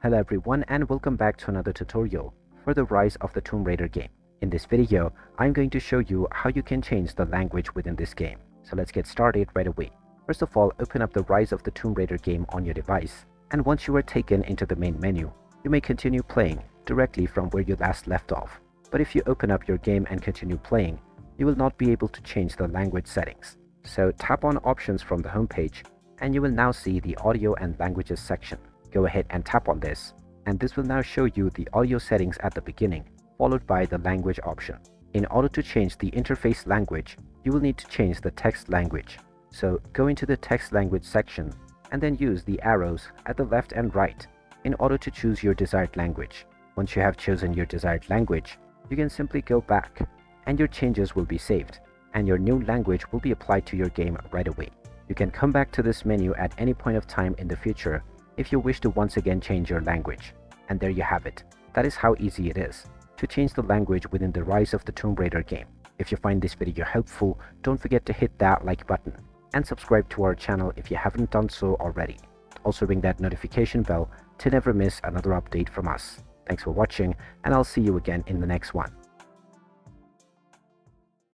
Hello everyone and welcome back to another tutorial for the Rise of the Tomb Raider game. In this video, I'm going to show you how you can change the language within this game. So let's get started right away. First of all, open up the Rise of the Tomb Raider game on your device. And once you are taken into the main menu, you may continue playing directly from where you last left off. But if you open up your game and continue playing, you will not be able to change the language settings. So tap on Options from the homepage and you will now see the Audio and Languages section. Go ahead and tap on this, and this will now show you the audio settings at the beginning, followed by the language option. In order to change the interface language, you will need to change the text language. So go into the text language section and then use the arrows at the left and right in order to choose your desired language. Once you have chosen your desired language, you can simply go back and your changes will be saved and your new language will be applied to your game right away. You can come back to this menu at any point of time in the future if you wish to once again change your language. And there you have it. That is how easy it is to change the language within the Rise of the Tomb Raider game. If you find this video helpful, don't forget to hit that like button and subscribe to our channel if you haven't done so already. Also ring that notification bell to never miss another update from us. Thanks for watching, and I'll see you again in the next one.